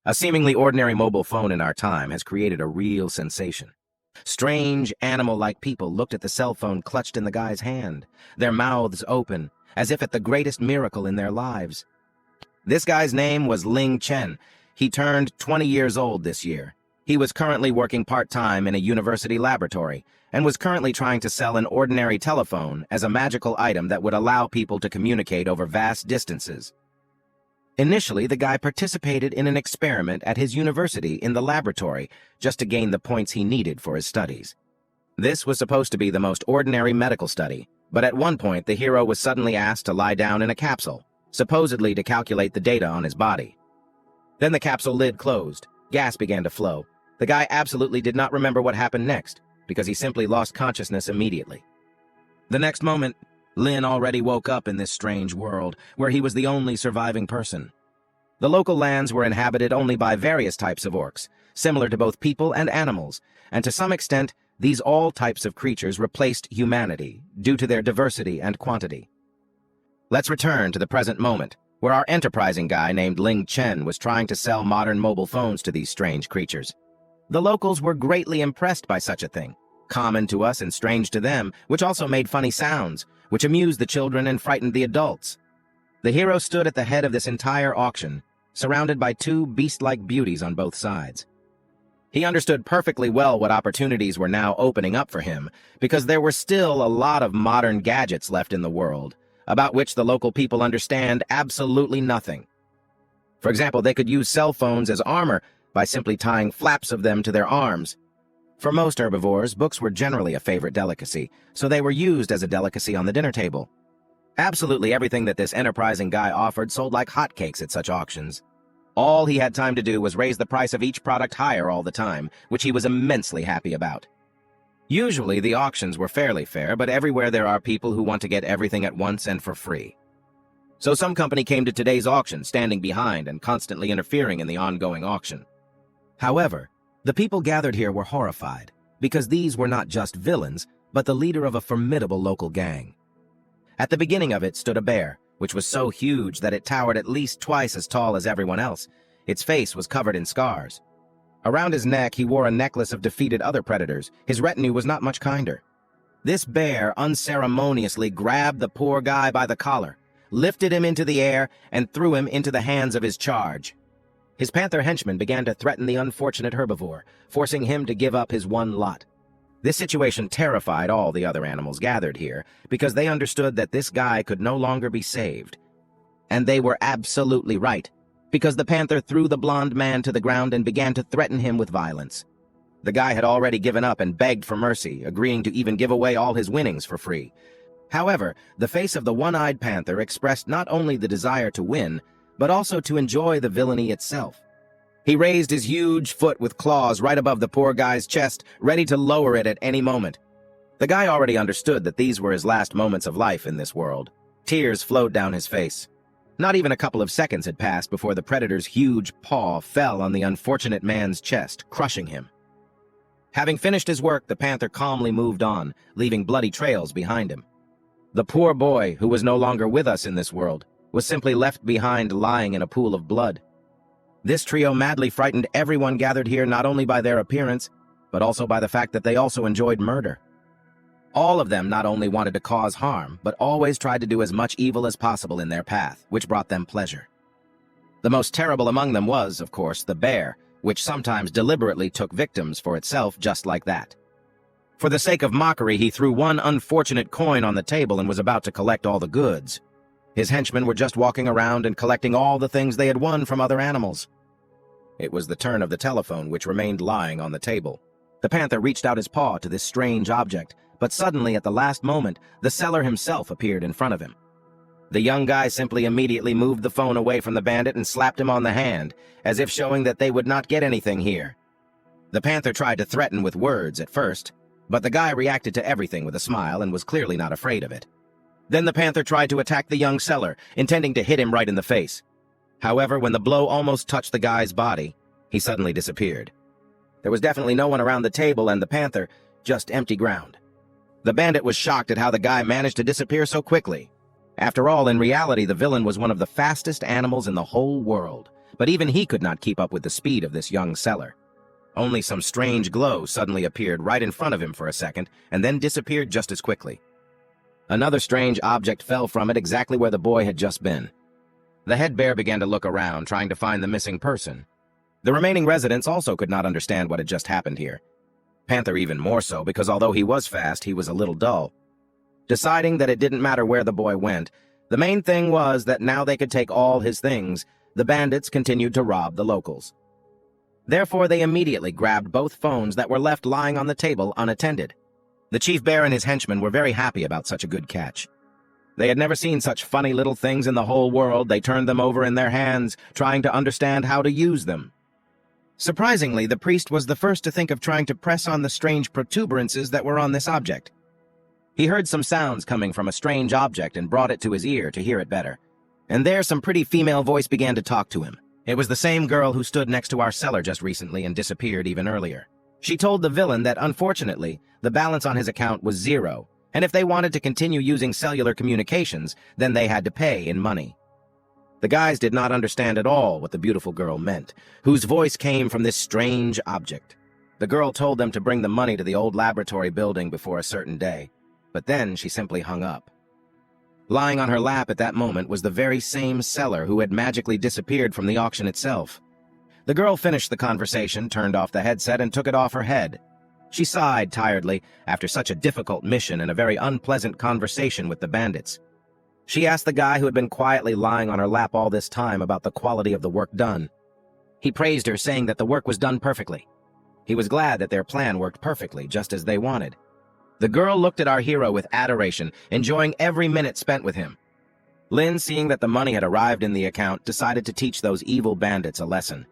A seemingly ordinary mobile phone in our time has created a real sensation. Strange, animal-like people looked at the cell phone clutched in the guy's hand, their mouths open, as if at the greatest miracle in their lives. This guy's name was Ling Chen. He turned 20 years old this year. He was currently working part-time in a university laboratory and was currently trying to sell an ordinary telephone as a magical item that would allow people to communicate over vast distances. Initially, the guy participated in an experiment at his university in the laboratory just to gain the points he needed for his studies. This was supposed to be the most ordinary medical study, but at one point the hero was suddenly asked to lie down in a capsule, supposedly to calculate the data on his body. Then the capsule lid closed, gas began to flow. The guy absolutely did not remember what happened next, because he simply lost consciousness immediately. The next moment, Lin already woke up in this strange world, where he was the only surviving person. The local lands were inhabited only by various types of orcs, similar to both people and animals, and to some extent, these all types of creatures replaced humanity due to their diversity and quantity. Let's return to the present moment, where our enterprising guy named Ling Chen was trying to sell modern mobile phones to these strange creatures. The locals were greatly impressed by such a thing, common to us and strange to them, which also made funny sounds, which amused the children and frightened the adults. The hero stood at the head of this entire auction, surrounded by two beast-like beauties on both sides. He understood perfectly well what opportunities were now opening up for him, because there were still a lot of modern gadgets left in the world, about which the local people understand absolutely nothing. For example, they could use cell phones as armor by simply tying flaps of them to their arms. For most herbivores, books were generally a favorite delicacy, so they were used as a delicacy on the dinner table. Absolutely everything that this enterprising guy offered sold like hotcakes at such auctions. All he had time to do was raise the price of each product higher all the time, which he was immensely happy about. Usually, the auctions were fairly fair, but everywhere there are people who want to get everything at once and for free. So some company came to today's auction, standing behind and constantly interfering in the ongoing auction. However, the people gathered here were horrified, because these were not just villains, but the leader of a formidable local gang. At the beginning of it stood a bear, which was so huge that it towered at least twice as tall as everyone else. Its face was covered in scars. Around his neck he wore a necklace of defeated other predators. His retinue was not much kinder. This bear unceremoniously grabbed the poor guy by the collar, lifted him into the air, and threw him into the hands of his charge. His panther henchman began to threaten the unfortunate herbivore, forcing him to give up his one lot. This situation terrified all the other animals gathered here, because they understood that this guy could no longer be saved. And they were absolutely right, because the panther threw the blond man to the ground and began to threaten him with violence. The guy had already given up and begged for mercy, agreeing to even give away all his winnings for free. However, the face of the one-eyed panther expressed not only the desire to win, but also to enjoy the villainy itself. He raised his huge foot with claws right above the poor guy's chest, ready to lower it at any moment. The guy already understood that these were his last moments of life in this world. Tears flowed down his face. Not even a couple of seconds had passed before the predator's huge paw fell on the unfortunate man's chest, crushing him. Having finished his work, the panther calmly moved on, leaving bloody trails behind him. The poor boy, who was no longer with us in this world, was simply left behind lying in a pool of blood. This trio madly frightened everyone gathered here not only by their appearance, but also by the fact that they also enjoyed murder. All of them not only wanted to cause harm, but always tried to do as much evil as possible in their path, which brought them pleasure. The most terrible among them was, of course, the bear, which sometimes deliberately took victims for itself just like that. For the sake of mockery, he threw one unfortunate coin on the table and was about to collect all the goods. His henchmen were just walking around and collecting all the things they had won from other animals. It was the turn of the telephone, which remained lying on the table. The panther reached out his paw to this strange object, but suddenly at the last moment, the seller himself appeared in front of him. The young guy simply immediately moved the phone away from the bandit and slapped him on the hand, as if showing that they would not get anything here. The panther tried to threaten with words at first, but the guy reacted to everything with a smile and was clearly not afraid of it. Then the panther tried to attack the young seller, intending to hit him right in the face. However, when the blow almost touched the guy's body, he suddenly disappeared. There was definitely no one around the table and the panther, just empty ground. The bandit was shocked at how the guy managed to disappear so quickly. After all, in reality, the villain was one of the fastest animals in the whole world, but even he could not keep up with the speed of this young seller. Only some strange glow suddenly appeared right in front of him for a second, and then disappeared just as quickly. Another strange object fell from it exactly where the boy had just been. The head bear began to look around, trying to find the missing person. The remaining residents also could not understand what had just happened here. Panther even more so, because although he was fast, he was a little dull. Deciding that it didn't matter where the boy went, the main thing was that now they could take all his things, the bandits continued to rob the locals. Therefore, they immediately grabbed both phones that were left lying on the table unattended. The chief bear and his henchmen were very happy about such a good catch. They had never seen such funny little things in the whole world. They turned them over in their hands, trying to understand how to use them. Surprisingly, the priest was the first to think of trying to press on the strange protuberances that were on this object. He heard some sounds coming from a strange object and brought it to his ear to hear it better. And there some pretty female voice began to talk to him. It was the same girl who stood next to our cellar just recently and disappeared even earlier. She told the villain that, unfortunately, the balance on his account was 0, and if they wanted to continue using cellular communications, then they had to pay in money. The guys did not understand at all what the beautiful girl meant, whose voice came from this strange object. The girl told them to bring the money to the old laboratory building before a certain day, but then she simply hung up. Lying on her lap at that moment was the very same seller who had magically disappeared from the auction itself. The girl finished the conversation, turned off the headset, and took it off her head. She sighed tiredly after such a difficult mission and a very unpleasant conversation with the bandits. She asked the guy who had been quietly lying on her lap all this time about the quality of the work done. He praised her, saying that the work was done perfectly. He was glad that their plan worked perfectly, just as they wanted. The girl looked at our hero with adoration, enjoying every minute spent with him. Lin, seeing that the money had arrived in the account, decided to teach those evil bandits a lesson.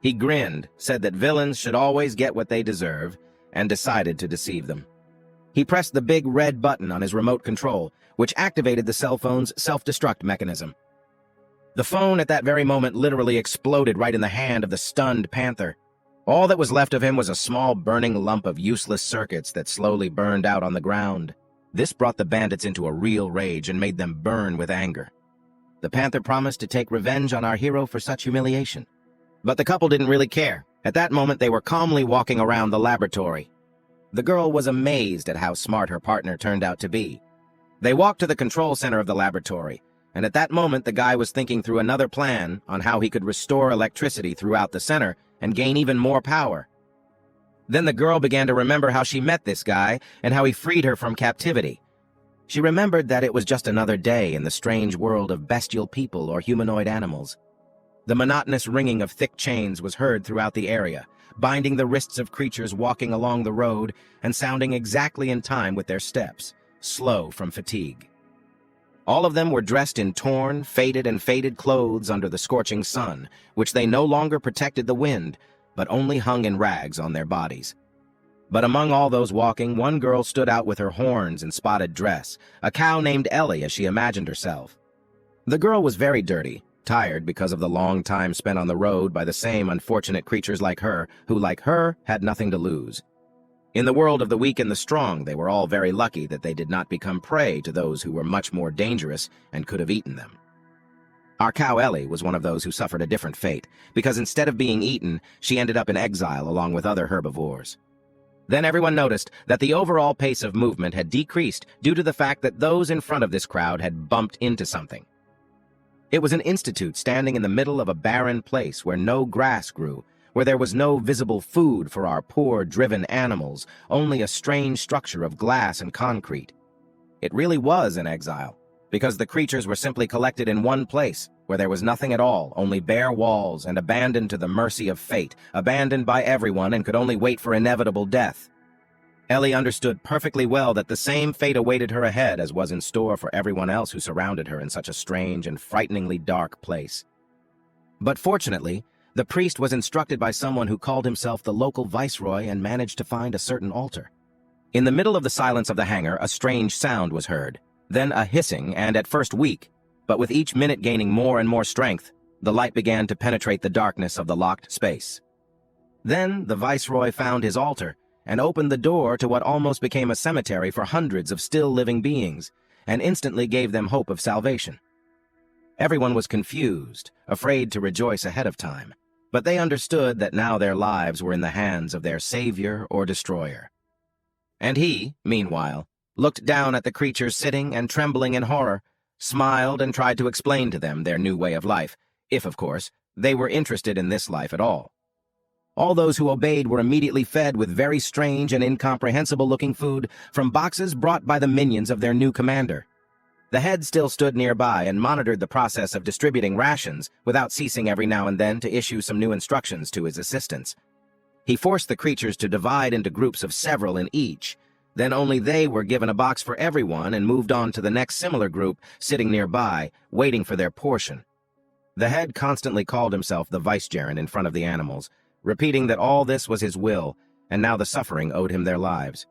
He grinned, said that villains should always get what they deserve, and decided to deceive them. He pressed the big red button on his remote control, which activated the cell phone's self-destruct mechanism. The phone at that very moment literally exploded right in the hand of the stunned panther. All that was left of him was a small burning lump of useless circuits that slowly burned out on the ground. This brought the bandits into a real rage and made them burn with anger. The panther promised to take revenge on our hero for such humiliation. But the couple didn't really care. At that moment, they were calmly walking around the laboratory. The girl was amazed at how smart her partner turned out to be. They walked to the control center of the laboratory, and at that moment the guy was thinking through another plan on how he could restore electricity throughout the center and gain even more power. Then the girl began to remember how she met this guy and how he freed her from captivity. She remembered that it was just another day in the strange world of bestial people or humanoid animals. The monotonous ringing of thick chains was heard throughout the area, binding the wrists of creatures walking along the road and sounding exactly in time with their steps, slow from fatigue. All of them were dressed in torn, faded, and faded clothes under the scorching sun, which they no longer protected the wind, but only hung in rags on their bodies. But among all those walking, one girl stood out with her horns and spotted dress, a cow named Ellie as she imagined herself. The girl was very dirty, tired because of the long time spent on the road by the same unfortunate creatures like her, who, like her, had nothing to lose. In the world of the weak and the strong, they were all very lucky that they did not become prey to those who were much more dangerous and could have eaten them. Our cow Ellie was one of those who suffered a different fate, because instead of being eaten, she ended up in exile along with other herbivores. Then everyone noticed that the overall pace of movement had decreased due to the fact that those in front of this crowd had bumped into something. It was an institute standing in the middle of a barren place where no grass grew, where there was no visible food for our poor, driven animals, only a strange structure of glass and concrete. It really was an exile, because the creatures were simply collected in one place, where there was nothing at all, only bare walls, and abandoned to the mercy of fate, abandoned by everyone and could only wait for inevitable death. Ellie understood perfectly well that the same fate awaited her ahead as was in store for everyone else who surrounded her in such a strange and frighteningly dark place. But fortunately, the priest was instructed by someone who called himself the local viceroy and managed to find a certain altar. In the middle of the silence of the hangar, a strange sound was heard, then a hissing and at first weak, but with each minute gaining more and more strength, the light began to penetrate the darkness of the locked space. Then the viceroy found his altar and opened the door to what almost became a cemetery for hundreds of still living beings, and instantly gave them hope of salvation. Everyone was confused, afraid to rejoice ahead of time, but they understood that now their lives were in the hands of their savior or destroyer. And he, meanwhile, looked down at the creatures sitting and trembling in horror, smiled and tried to explain to them their new way of life, if, of course, they were interested in this life at all. All those who obeyed were immediately fed with very strange and incomprehensible-looking food from boxes brought by the minions of their new commander. The head still stood nearby and monitored the process of distributing rations without ceasing every now and then to issue some new instructions to his assistants. He forced the creatures to divide into groups of several in each. Then only they were given a box for everyone and moved on to the next similar group sitting nearby, waiting for their portion. The head constantly called himself the vicegerent in front of the animals, repeating that all this was his will, and now the suffering owed him their lives.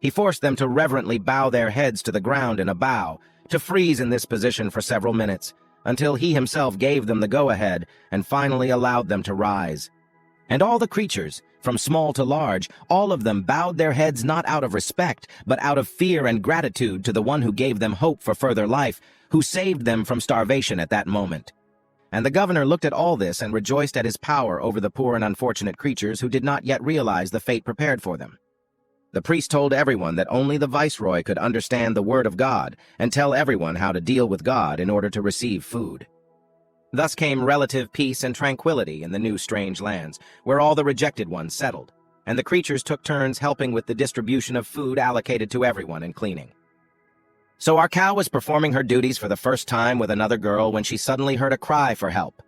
He forced them to reverently bow their heads to the ground in a bow, to freeze in this position for several minutes, until he himself gave them the go-ahead and finally allowed them to rise. And all the creatures, from small to large, all of them bowed their heads not out of respect, but out of fear and gratitude to the one who gave them hope for further life, who saved them from starvation at that moment. And the governor looked at all this and rejoiced at his power over the poor and unfortunate creatures who did not yet realize the fate prepared for them. The priest told everyone that only the viceroy could understand the word of God and tell everyone how to deal with God in order to receive food. Thus came relative peace and tranquility in the new strange lands, where all the rejected ones settled, and the creatures took turns helping with the distribution of food allocated to everyone and cleaning. So our cow was performing her duties for the first time with another girl when she suddenly heard a cry for help.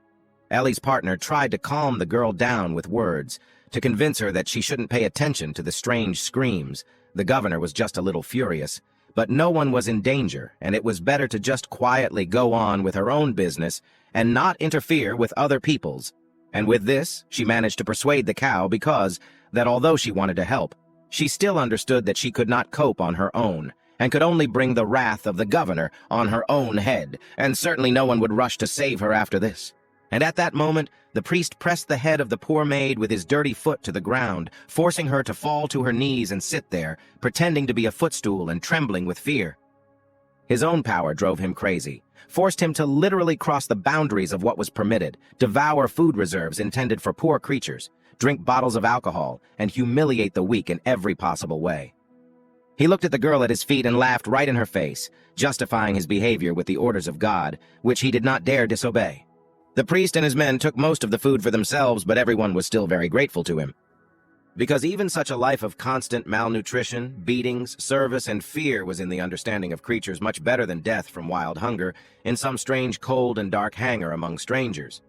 Ellie's partner tried to calm the girl down with words, to convince her that she shouldn't pay attention to the strange screams. The governor was just a little furious, but no one was in danger, and it was better to just quietly go on with her own business and not interfere with other people's. And with this, she managed to persuade the cow because that although she wanted to help, she still understood that she could not cope on her own, and could only bring the wrath of the governor on her own head, and certainly no one would rush to save her after this. And at that moment, the priest pressed the head of the poor maid with his dirty foot to the ground, forcing her to fall to her knees and sit there, pretending to be a footstool and trembling with fear. His own power drove him crazy, forced him to literally cross the boundaries of what was permitted, devour food reserves intended for poor creatures, drink bottles of alcohol, and humiliate the weak in every possible way. He looked at the girl at his feet and laughed right in her face, justifying his behavior with the orders of God, which he did not dare disobey. The priest and his men took most of the food for themselves, but everyone was still very grateful to him. Because even such a life of constant malnutrition, beatings, service, and fear was in the understanding of creatures much better than death from wild hunger in some strange cold and dark hangar among strangers.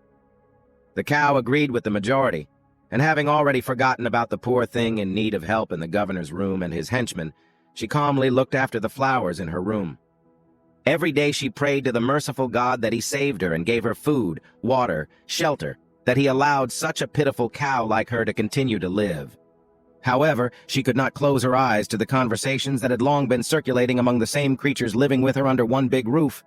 The cow agreed with the majority, and having already forgotten about the poor thing in need of help in the governor's room and his henchmen, she calmly looked after the flowers in her room. Every day she prayed to the merciful God that he saved her and gave her food, water, shelter, that he allowed such a pitiful cow like her to continue to live. However, she could not close her eyes to the conversations that had long been circulating among the same creatures living with her under one big roof.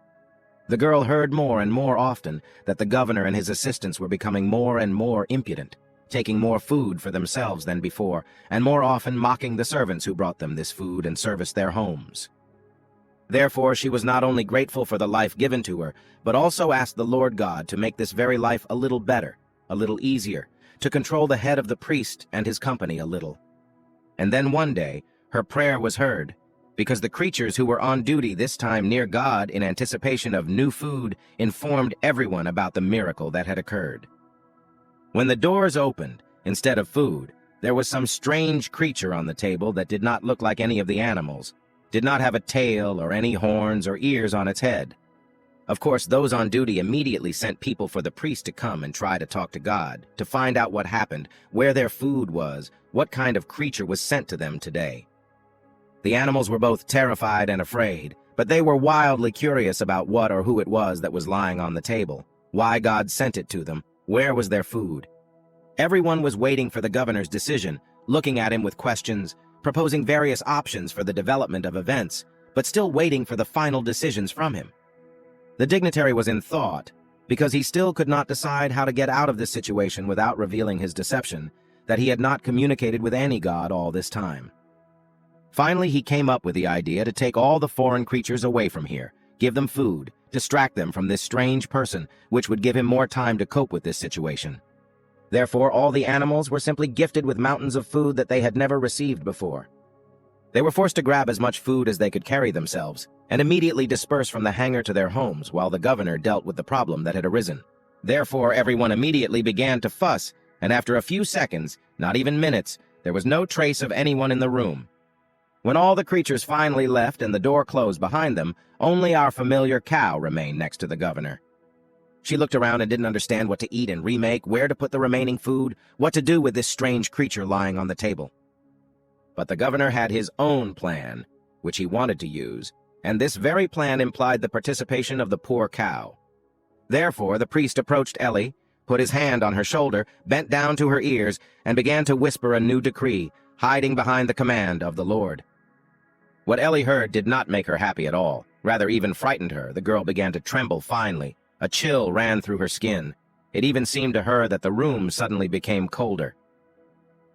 The girl heard more and more often that the governor and his assistants were becoming more and more impudent, taking more food for themselves than before, and more often mocking the servants who brought them this food and serviced their homes. Therefore, she was not only grateful for the life given to her, but also asked the Lord God to make this very life a little better, a little easier, to control the head of the priest and his company a little. And then one day, her prayer was heard, because the creatures who were on duty this time near God in anticipation of new food informed everyone about the miracle that had occurred. When the doors opened, instead of food, there was some strange creature on the table that did not look like any of the animals, did not have a tail or any horns or ears on its head. Of course, those on duty immediately sent people for the priest to come and try to talk to God, to find out what happened, where their food was, what kind of creature was sent to them today. The animals were both terrified and afraid, but they were wildly curious about what or who it was that was lying on the table, why God sent it to them, where was their food. Everyone was waiting for the governor's decision, looking at him with questions, proposing various options for the development of events, but still waiting for the final decisions from him. The dignitary was in thought, because he still could not decide how to get out of this situation without revealing his deception, that he had not communicated with any god all this time. Finally, he came up with the idea to take all the foreign creatures away from here, give them food, distract them from this strange person, which would give him more time to cope with this situation. Therefore, all the animals were simply gifted with mountains of food that they had never received before. They were forced to grab as much food as they could carry themselves, and immediately disperse from the hangar to their homes while the governor dealt with the problem that had arisen. Therefore, everyone immediately began to fuss, and after a few seconds, not even minutes, there was no trace of anyone in the room. When all the creatures finally left and the door closed behind them, only our familiar cow remained next to the governor. She looked around and didn't understand what to eat and remake, where to put the remaining food, what to do with this strange creature lying on the table. But the governor had his own plan, which he wanted to use, and this very plan implied the participation of the poor cow. Therefore, the priest approached Ellie, put his hand on her shoulder, bent down to her ears, and began to whisper a new decree, hiding behind the command of the Lord. What Ellie heard did not make her happy at all, rather even frightened her. The girl began to tremble finely. A chill ran through her skin. It even seemed to her that the room suddenly became colder.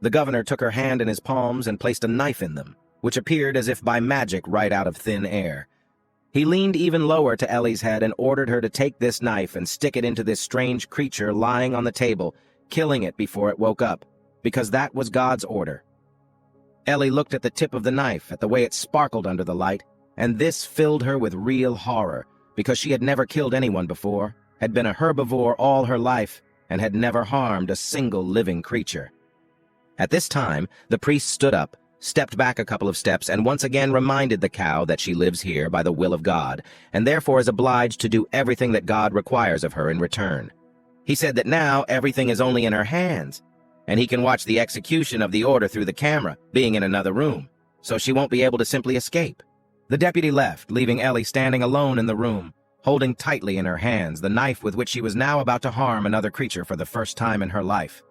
The governor took her hand in his palms and placed a knife in them, which appeared as if by magic right out of thin air. He leaned even lower to Ellie's head and ordered her to take this knife and stick it into this strange creature lying on the table, killing it before it woke up, because that was God's order. Ellie looked at the tip of the knife, at the way it sparkled under the light, and this filled her with real horror, because she had never killed anyone before, had been a herbivore all her life, and had never harmed a single living creature. At this time, the priest stood up, stepped back a couple of steps, and once again reminded the cow that she lives here by the will of God, and therefore is obliged to do everything that God requires of her in return. He said that now everything is only in her hands, and he can watch the execution of the order through the camera, being in another room, so she won't be able to simply escape. The deputy left, leaving Ellie standing alone in the room, holding tightly in her hands the knife with which she was now about to harm another creature for the first time in her life.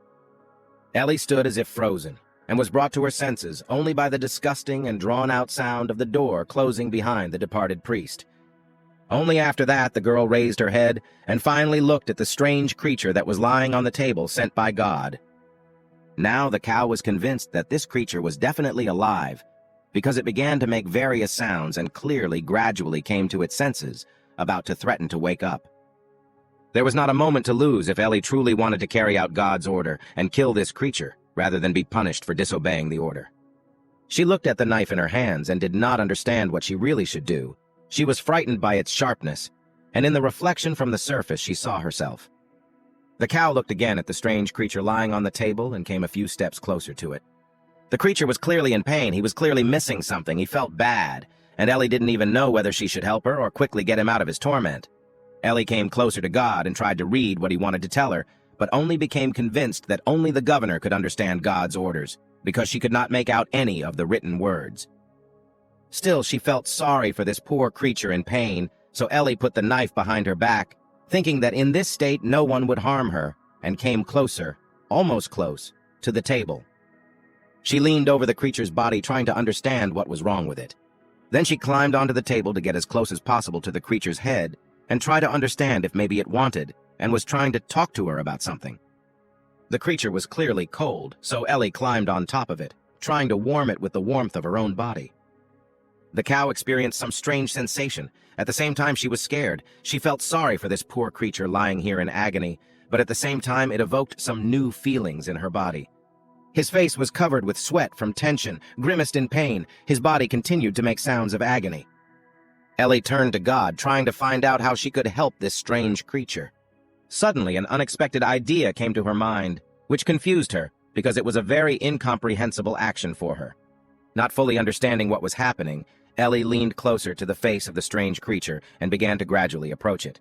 Ellie stood as if frozen, and was brought to her senses only by the disgusting and drawn-out sound of the door closing behind the departed priest. Only after that the girl raised her head and finally looked at the strange creature that was lying on the table sent by God. Now the cow was convinced that this creature was definitely alive, because it began to make various sounds and clearly gradually came to its senses, about to threaten to wake up. There was not a moment to lose if Ellie truly wanted to carry out God's order and kill this creature, rather than be punished for disobeying the order. She looked at the knife in her hands and did not understand what she really should do. She was frightened by its sharpness, and in the reflection from the surface she saw herself. The cow looked again at the strange creature lying on the table and came a few steps closer to it. The creature was clearly in pain. He was clearly missing something. He felt bad, and Ellie didn't even know whether she should help her or quickly get him out of his torment. Ellie came closer to God and tried to read what he wanted to tell her, but only became convinced that only the governor could understand God's orders, because she could not make out any of the written words. Still, she felt sorry for this poor creature in pain, so Ellie put the knife behind her back, thinking that in this state no one would harm her, and came closer, almost close, to the table. She leaned over the creature's body, trying to understand what was wrong with it. Then she climbed onto the table to get as close as possible to the creature's head, and try to understand if maybe it wanted, and was trying to talk to her about something. The creature was clearly cold, so Ellie climbed on top of it, trying to warm it with the warmth of her own body. The cow experienced some strange sensation. At the same time, she was scared. She felt sorry for this poor creature lying here in agony, but at the same time, it evoked some new feelings in her body. His face was covered with sweat from tension, grimaced in pain. His body continued to make sounds of agony. Ellie turned to God, trying to find out how she could help this strange creature. Suddenly, an unexpected idea came to her mind, which confused her, because it was a very incomprehensible action for her. Not fully understanding what was happening, Ellie leaned closer to the face of the strange creature and began to gradually approach it.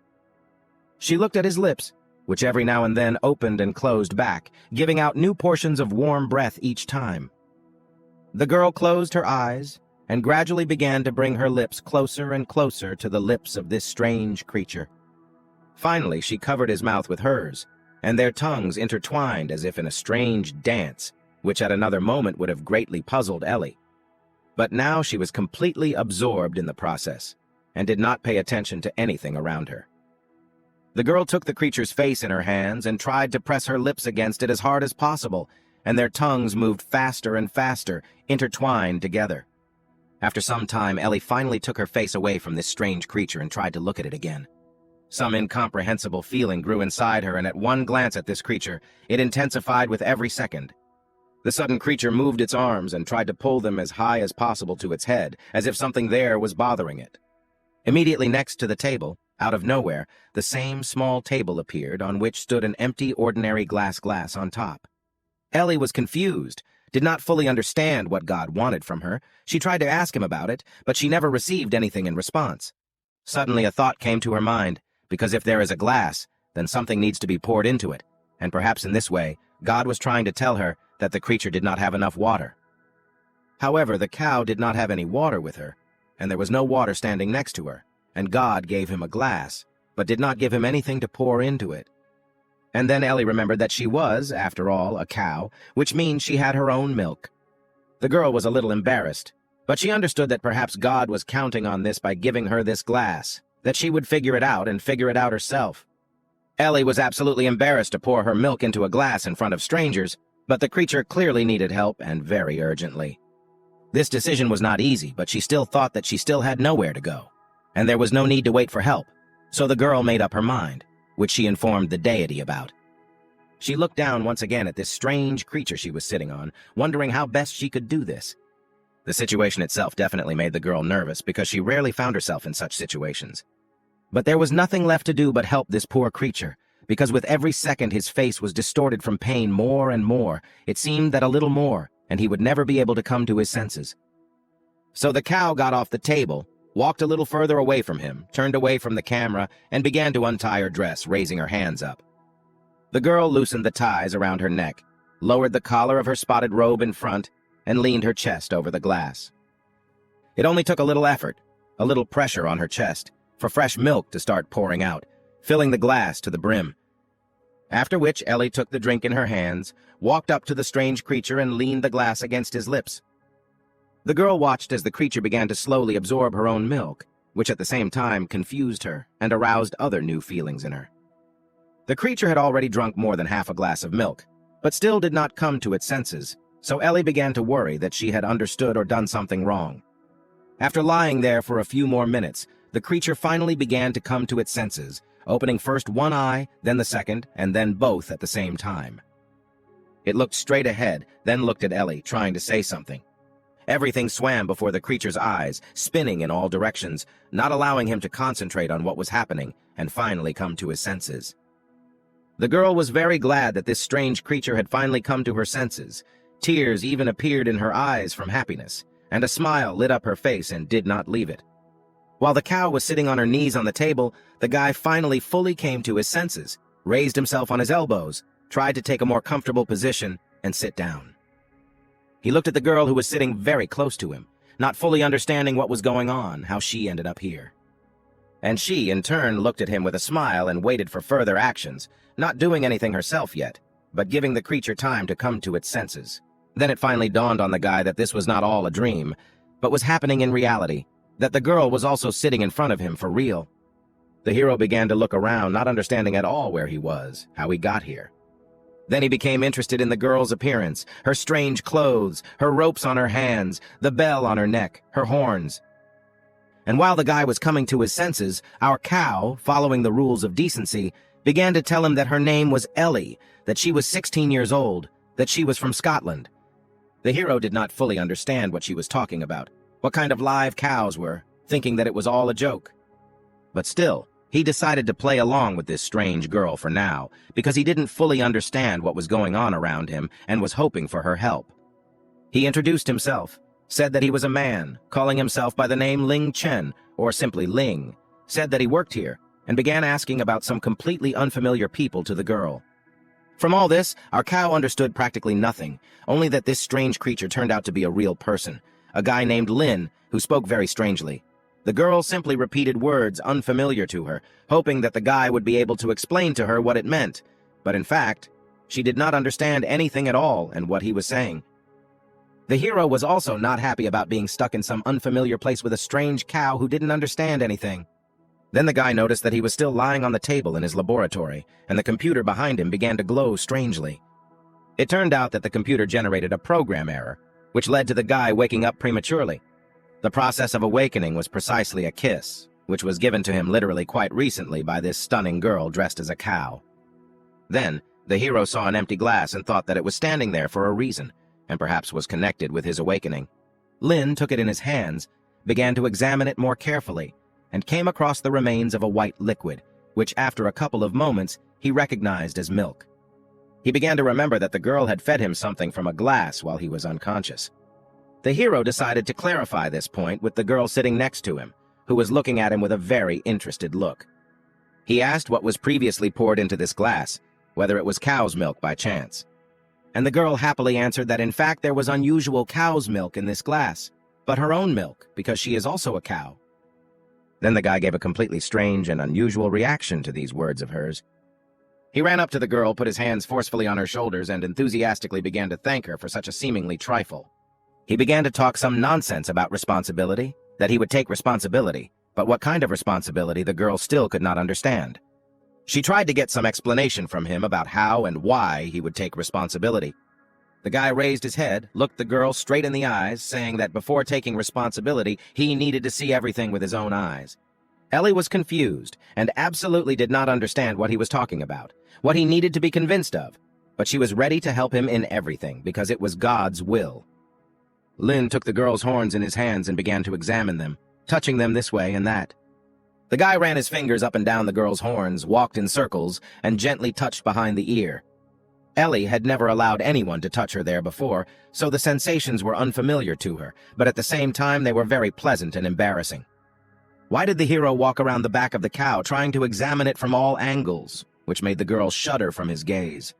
She looked at his lips, which every now and then opened and closed back, giving out new portions of warm breath each time. The girl closed her eyes and gradually began to bring her lips closer and closer to the lips of this strange creature. Finally, she covered his mouth with hers, and their tongues intertwined as if in a strange dance, which at another moment would have greatly puzzled Ellie. But now she was completely absorbed in the process, and did not pay attention to anything around her. The girl took the creature's face in her hands and tried to press her lips against it as hard as possible, and their tongues moved faster and faster, intertwined together. After some time, Ellie finally took her face away from this strange creature and tried to look at it again. Some incomprehensible feeling grew inside her, and at one glance at this creature, it intensified with every second. The sudden creature moved its arms and tried to pull them as high as possible to its head, as if something there was bothering it. Immediately next to the table, out of nowhere, the same small table appeared on which stood an empty, ordinary glass on top. Ellie was confused, did not fully understand what God wanted from her. She tried to ask him about it, but she never received anything in response. Suddenly a thought came to her mind, because if there is a glass, then something needs to be poured into it, and perhaps in this way, God was trying to tell her that the creature did not have enough water. However, the cow did not have any water with her, and there was no water standing next to her, and God gave him a glass, but did not give him anything to pour into it. And then Ellie remembered that she was, after all, a cow, which means she had her own milk. The girl was a little embarrassed, but she understood that perhaps God was counting on this by giving her this glass, that she would figure it out and figure it out herself. Ellie was absolutely embarrassed to pour her milk into a glass in front of strangers, but the creature clearly needed help, and very urgently. This decision was not easy, but she still thought that she still had nowhere to go, and there was no need to wait for help, so the girl made up her mind, which she informed the deity about. She looked down once again at this strange creature she was sitting on, wondering how best she could do this. The situation itself definitely made the girl nervous because she rarely found herself in such situations. But there was nothing left to do but help this poor creature, because with every second his face was distorted from pain more and more. It seemed that a little more, and he would never be able to come to his senses. So the cow got off the table, walked a little further away from him, turned away from the camera, and began to untie her dress, raising her hands up. The girl loosened the ties around her neck, lowered the collar of her spotted robe in front, and leaned her chest over the glass. It only took a little effort, a little pressure on her chest, for fresh milk to start pouring out, filling the glass to the brim. After which Ellie took the drink in her hands, walked up to the strange creature and leaned the glass against his lips. The girl watched as the creature began to slowly absorb her own milk, which at the same time confused her and aroused other new feelings in her. The creature had already drunk more than half a glass of milk, but still did not come to its senses, so Ellie began to worry that she had understood or done something wrong. After lying there for a few more minutes, the creature finally began to come to its senses, opening first one eye, then the second, and then both at the same time. It looked straight ahead, then looked at Ellie, trying to say something. Everything swam before the creature's eyes, spinning in all directions, not allowing him to concentrate on what was happening and finally come to his senses. The girl was very glad that this strange creature had finally come to her senses. Tears even appeared in her eyes from happiness, and a smile lit up her face and did not leave it. While the cow was sitting on her knees on the table, the guy finally fully came to his senses, raised himself on his elbows, tried to take a more comfortable position, and sit down. He looked at the girl who was sitting very close to him, not fully understanding what was going on, how she ended up here. And she, in turn, looked at him with a smile and waited for further actions, not doing anything herself yet, but giving the creature time to come to its senses. Then it finally dawned on the guy that this was not all a dream, but was happening in reality, that the girl was also sitting in front of him for real. The hero began to look around, not understanding at all where he was, how he got here. Then he became interested in the girl's appearance, her strange clothes, her ropes on her hands, the bell on her neck, her horns. And while the guy was coming to his senses, our cow, following the rules of decency, began to tell him that her name was Ellie, that she was 16 years old, that she was from Scotland. The hero did not fully understand what she was talking about, what kind of live cows were, thinking that it was all a joke. But still, he decided to play along with this strange girl for now, because he didn't fully understand what was going on around him and was hoping for her help. He introduced himself, said that he was a man, calling himself by the name Ling Chen, or simply Ling, said that he worked here, and began asking about some completely unfamiliar people to the girl. From all this, our cow understood practically nothing, only that this strange creature turned out to be a real person, a guy named Lin, who spoke very strangely. The girl simply repeated words unfamiliar to her, hoping that the guy would be able to explain to her what it meant, but in fact, she did not understand anything at all and what he was saying. The hero was also not happy about being stuck in some unfamiliar place with a strange cow who didn't understand anything. Then the guy noticed that he was still lying on the table in his laboratory, and the computer behind him began to glow strangely. It turned out that the computer generated a program error, which led to the guy waking up prematurely. The process of awakening was precisely a kiss, which was given to him literally quite recently by this stunning girl dressed as a cow. Then, the hero saw an empty glass and thought that it was standing there for a reason, and perhaps was connected with his awakening. Lin took it in his hands, began to examine it more carefully, and came across the remains of a white liquid, which after a couple of moments he recognized as milk. He began to remember that the girl had fed him something from a glass while he was unconscious. The hero decided to clarify this point with the girl sitting next to him, who was looking at him with a very interested look. He asked what was previously poured into this glass, whether it was cow's milk by chance. And the girl happily answered that in fact there was unusual cow's milk in this glass, but her own milk, because she is also a cow. Then the guy gave a completely strange and unusual reaction to these words of hers. He ran up to the girl, put his hands forcefully on her shoulders, and enthusiastically began to thank her for such a seemingly trifle. He began to talk some nonsense about responsibility, that he would take responsibility, but what kind of responsibility the girl still could not understand. She tried to get some explanation from him about how and why he would take responsibility. The guy raised his head, looked the girl straight in the eyes, saying that before taking responsibility, he needed to see everything with his own eyes. Ellie was confused and absolutely did not understand what he was talking about, what he needed to be convinced of, but she was ready to help him in everything because it was God's will. Lin took the girl's horns in his hands and began to examine them, touching them this way and that. The guy ran his fingers up and down the girl's horns, walked in circles, and gently touched behind the ear. Ellie had never allowed anyone to touch her there before, so the sensations were unfamiliar to her, but at the same time they were very pleasant and embarrassing. Why did the hero walk around the back of the cow, trying to examine it from all angles, which made the girl shudder from his gaze?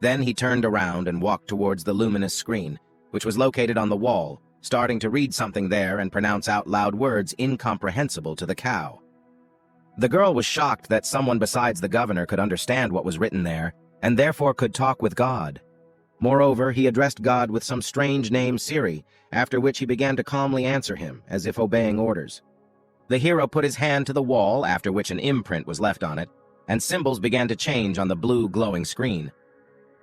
Then he turned around and walked towards the luminous screen, which was located on the wall, starting to read something there and pronounce out loud words incomprehensible to the cow. The girl was shocked that someone besides the governor could understand what was written there, and therefore could talk with God. Moreover, he addressed God with some strange name Siri, after which he began to calmly answer him, as if obeying orders. The hero put his hand to the wall, after which an imprint was left on it, and symbols began to change on the blue glowing screen.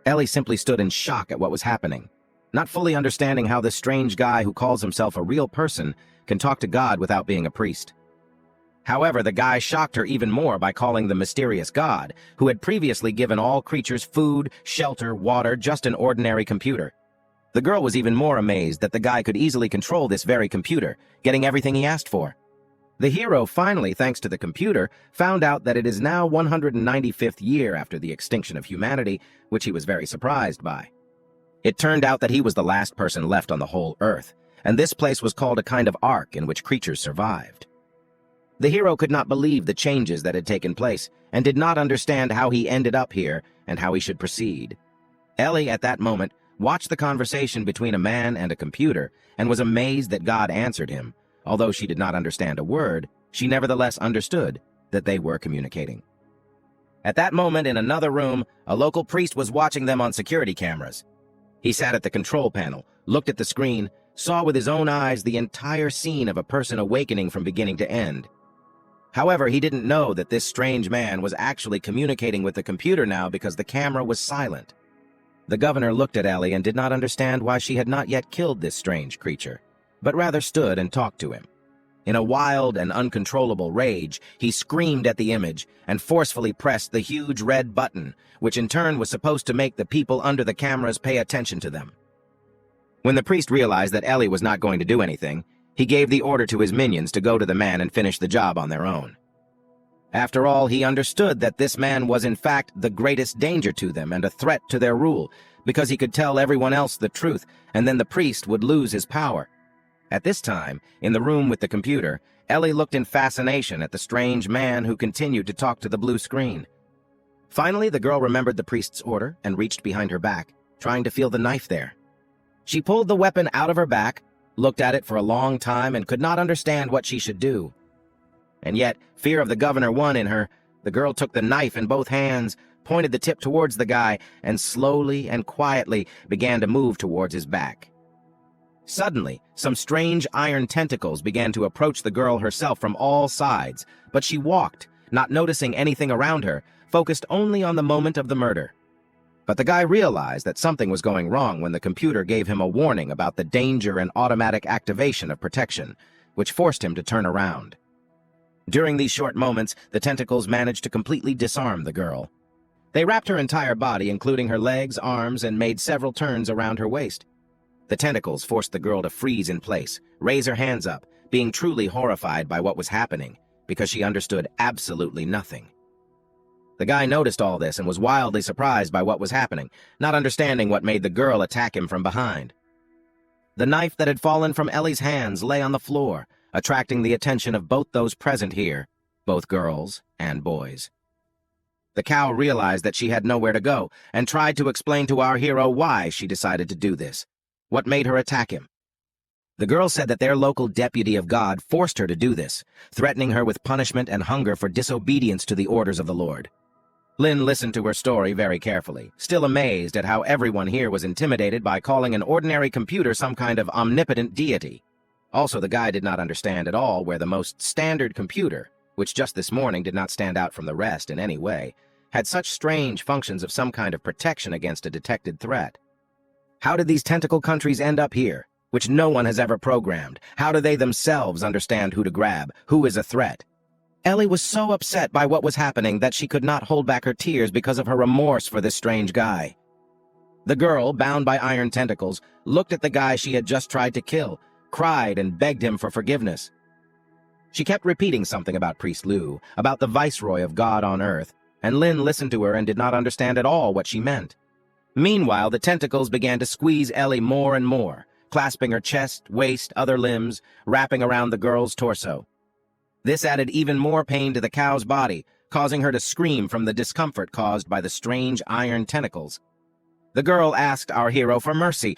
Ellie simply stood in shock at what was happening, not fully understanding how this strange guy who calls himself a real person can talk to God without being a priest. However, the guy shocked her even more by calling the mysterious God, who had previously given all creatures food, shelter, water, just an ordinary computer. The girl was even more amazed that the guy could easily control this very computer, getting everything he asked for. The hero finally, thanks to the computer, found out that it is now 195th year after the extinction of humanity, which he was very surprised by. It turned out that he was the last person left on the whole Earth, and this place was called a kind of ark in which creatures survived. The hero could not believe the changes that had taken place, and did not understand how he ended up here and how he should proceed. Ellie, at that moment, watched the conversation between a man and a computer, and was amazed that God answered him. Although she did not understand a word, she nevertheless understood that they were communicating. At that moment, in another room, a local priest was watching them on security cameras. He sat at the control panel, looked at the screen, saw with his own eyes the entire scene of a person awakening from beginning to end. However, he didn't know that this strange man was actually communicating with the computer now because the camera was silent. The governor looked at Ellie and did not understand why she had not yet killed this strange creature, but rather stood and talked to him. In a wild and uncontrollable rage, he screamed at the image and forcefully pressed the huge red button, which in turn was supposed to make the people under the cameras pay attention to them. When the priest realized that Ellie was not going to do anything, he gave the order to his minions to go to the man and finish the job on their own. After all, he understood that this man was in fact the greatest danger to them and a threat to their rule, because he could tell everyone else the truth, and then the priest would lose his power. At this time, in the room with the computer, Ellie looked in fascination at the strange man who continued to talk to the blue screen. Finally, the girl remembered the priest's order and reached behind her back, trying to feel the knife there. She pulled the weapon out of her back, looked at it for a long time, and could not understand what she should do. And yet, fear of the governor won in her. The girl took the knife in both hands, pointed the tip towards the guy, and slowly and quietly began to move towards his back. Suddenly, some strange iron tentacles began to approach the girl herself from all sides, but she walked, not noticing anything around her, focused only on the moment of the murder. But the guy realized that something was going wrong when the computer gave him a warning about the danger and automatic activation of protection, which forced him to turn around. During these short moments, the tentacles managed to completely disarm the girl. They wrapped her entire body, including her legs, arms, and made several turns around her waist. The tentacles forced the girl to freeze in place, raise her hands up, being truly horrified by what was happening, because she understood absolutely nothing. The guy noticed all this and was wildly surprised by what was happening, not understanding what made the girl attack him from behind. The knife that had fallen from Ellie's hands lay on the floor, attracting the attention of both those present here, both girls and boys. The cow realized that she had nowhere to go and tried to explain to our hero why she decided to do this, what made her attack him. The girl said that their local deputy of God forced her to do this, threatening her with punishment and hunger for disobedience to the orders of the Lord. Lin listened to her story very carefully, still amazed at how everyone here was intimidated by calling an ordinary computer some kind of omnipotent deity. Also, the guy did not understand at all where the most standard computer, which just this morning did not stand out from the rest in any way, had such strange functions of some kind of protection against a detected threat. How did these tentacle countries end up here, which no one has ever programmed? How do they themselves understand who to grab, who is a threat? Ellie was so upset by what was happening that she could not hold back her tears because of her remorse for this strange guy. The girl, bound by iron tentacles, looked at the guy she had just tried to kill, cried and begged him for forgiveness. She kept repeating something about Priest Lu, about the viceroy of God on earth, and Lin listened to her and did not understand at all what she meant. Meanwhile, the tentacles began to squeeze Ellie more and more, clasping her chest, waist, other limbs, wrapping around the girl's torso. This added even more pain to the cow's body, causing her to scream from the discomfort caused by the strange iron tentacles. The girl asked our hero for mercy,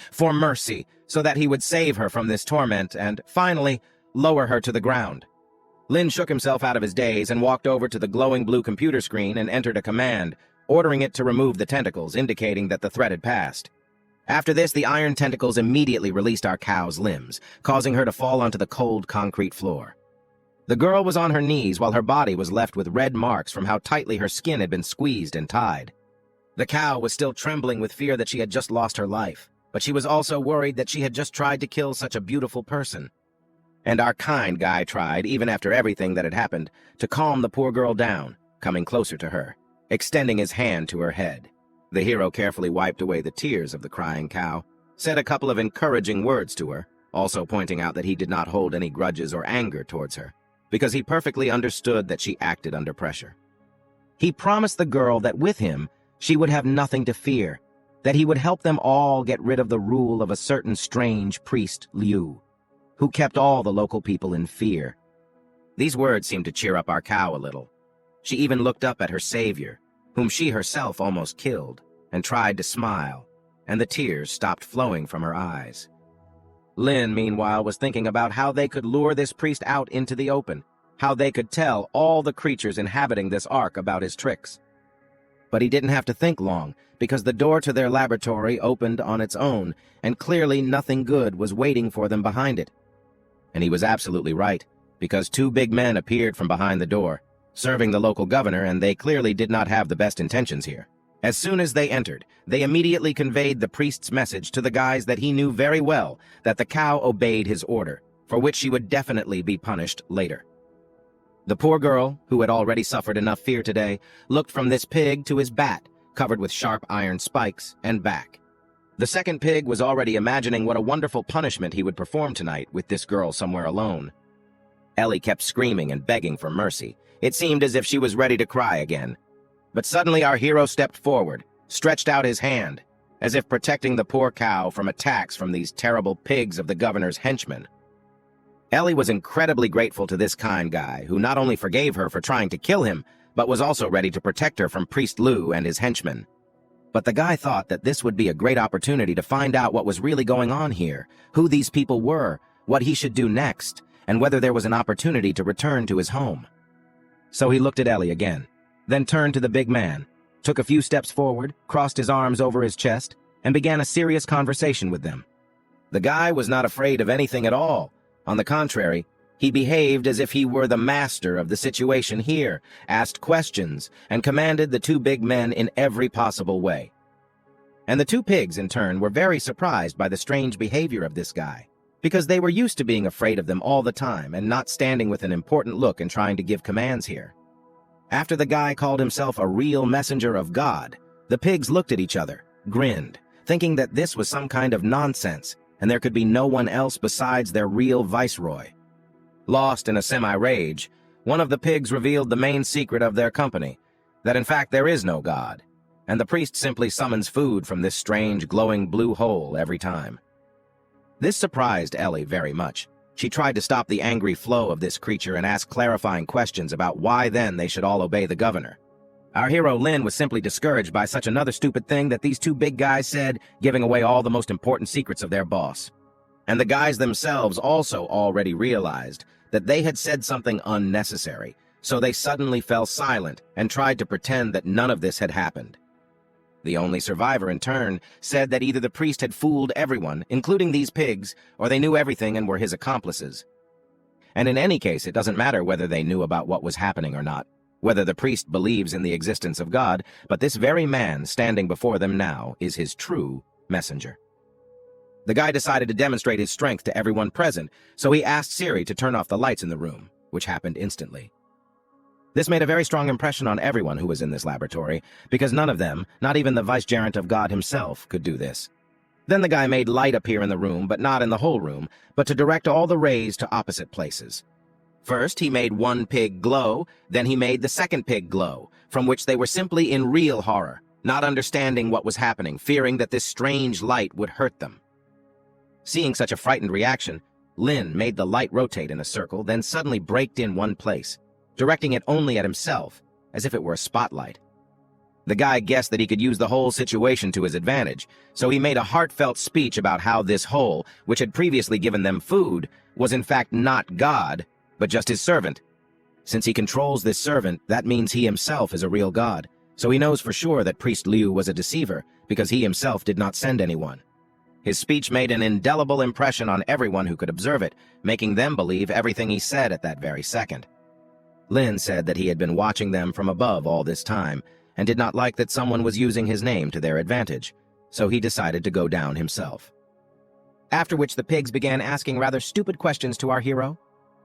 so that he would save her from this torment and, finally, lower her to the ground. Lin shook himself out of his daze and walked over to the glowing blue computer screen and entered a command, ordering it to remove the tentacles, indicating that the threat had passed. After this, the iron tentacles immediately released our cow's limbs, causing her to fall onto the cold concrete floor. The girl was on her knees while her body was left with red marks from how tightly her skin had been squeezed and tied. The cow was still trembling with fear that she had just lost her life, but she was also worried that she had just tried to kill such a beautiful person. And our kind guy tried, even after everything that had happened, to calm the poor girl down, coming closer to her, extending his hand to her head. The hero carefully wiped away the tears of the crying cow, said a couple of encouraging words to her, also pointing out that he did not hold any grudges or anger towards her, because he perfectly understood that she acted under pressure. He promised the girl that with him, she would have nothing to fear, that he would help them all get rid of the rule of a certain strange priest, Liu, who kept all the local people in fear. These words seemed to cheer up our cow a little. She even looked up at her savior, whom she herself almost killed, and tried to smile, and the tears stopped flowing from her eyes. Lin, meanwhile, was thinking about how they could lure this priest out into the open, how they could tell all the creatures inhabiting this ark about his tricks. But he didn't have to think long, because the door to their laboratory opened on its own, and clearly nothing good was waiting for them behind it. And he was absolutely right, because two big men appeared from behind the door, serving the local governor, and they clearly did not have the best intentions here. As soon as they entered, they immediately conveyed the priest's message to the guys that he knew very well, that the cow obeyed his order, for which she would definitely be punished later. The poor girl, who had already suffered enough fear today, looked from this pig to his bat, covered with sharp iron spikes, and back. The second pig was already imagining what a wonderful punishment he would perform tonight with this girl somewhere alone. Ellie kept screaming and begging for mercy. It seemed as if she was ready to cry again. But suddenly our hero stepped forward, stretched out his hand, as if protecting the poor cow from attacks from these terrible pigs of the governor's henchmen. Ellie was incredibly grateful to this kind guy, who not only forgave her for trying to kill him, but was also ready to protect her from Priest Lu and his henchmen. But the guy thought that this would be a great opportunity to find out what was really going on here, who these people were, what he should do next, and whether there was an opportunity to return to his home. So he looked at Ellie again, then turned to the big man, took a few steps forward, crossed his arms over his chest, and began a serious conversation with them. The guy was not afraid of anything at all. On the contrary, he behaved as if he were the master of the situation here, asked questions, and commanded the two big men in every possible way. And the two pigs, in turn, were very surprised by the strange behavior of this guy, because they were used to being afraid of them all the time and not standing with an important look and trying to give commands here. After the guy called himself a real messenger of God, the pigs looked at each other, grinned, thinking that this was some kind of nonsense and there could be no one else besides their real viceroy. Lost in a semi-rage, one of the pigs revealed the main secret of their company, that in fact there is no God, and the priest simply summons food from this strange glowing blue hole every time. This surprised Ellie very much. She tried to stop the angry flow of this creature and ask clarifying questions about why then they should all obey the governor. Our hero Lin was simply discouraged by such another stupid thing that these two big guys said, giving away all the most important secrets of their boss. And the guys themselves also already realized that they had said something unnecessary, so they suddenly fell silent and tried to pretend that none of this had happened. The only survivor, in turn, said that either the priest had fooled everyone, including these pigs, or they knew everything and were his accomplices. And in any case, it doesn't matter whether they knew about what was happening or not, whether the priest believes in the existence of God, but this very man standing before them now is his true messenger. The guy decided to demonstrate his strength to everyone present, so he asked Siri to turn off the lights in the room, which happened instantly. This made a very strong impression on everyone who was in this laboratory, because none of them, not even the vicegerent of God himself, could do this. Then the guy made light appear in the room, but not in the whole room, but to direct all the rays to opposite places. First, he made one pig glow, then he made the second pig glow, from which they were simply in real horror, not understanding what was happening, fearing that this strange light would hurt them. Seeing such a frightened reaction, Lin made the light rotate in a circle, then suddenly braked in one place, directing it only at himself, as if it were a spotlight. The guy guessed that he could use the whole situation to his advantage, so he made a heartfelt speech about how this hole, which had previously given them food, was in fact not God, but just his servant. Since he controls this servant, that means he himself is a real god, so he knows for sure that Priest Liu was a deceiver, because he himself did not send anyone. His speech made an indelible impression on everyone who could observe it, making them believe everything he said at that very second. Lin said that he had been watching them from above all this time, and did not like that someone was using his name to their advantage, so he decided to go down himself. After which the pigs began asking rather stupid questions to our hero.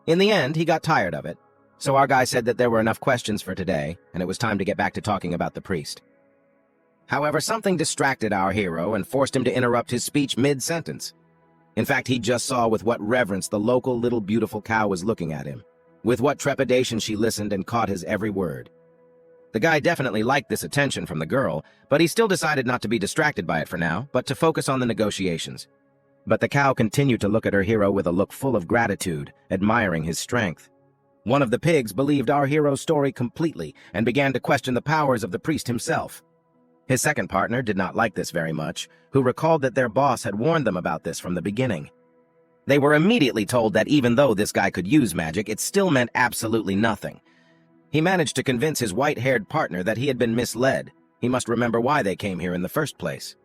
In the end, he got tired of it, so our guy said that there were enough questions for today, and it was time to get back to talking about the priest. However, something distracted our hero and forced him to interrupt his speech mid-sentence. In fact, he just saw with what reverence the local little beautiful cow was looking at him, with what trepidation she listened and caught his every word. The guy definitely liked this attention from the girl, but he still decided not to be distracted by it for now, but to focus on the negotiations. But the cow continued to look at her hero with a look full of gratitude, admiring his strength. One of the pigs believed our hero's story completely and began to question the powers of the priest himself. His second partner did not like this very much, who recalled that their boss had warned them about this from the beginning. They were immediately told that even though this guy could use magic, it still meant absolutely nothing. He managed to convince his white-haired partner that he had been misled. He must remember why they came here in the first place.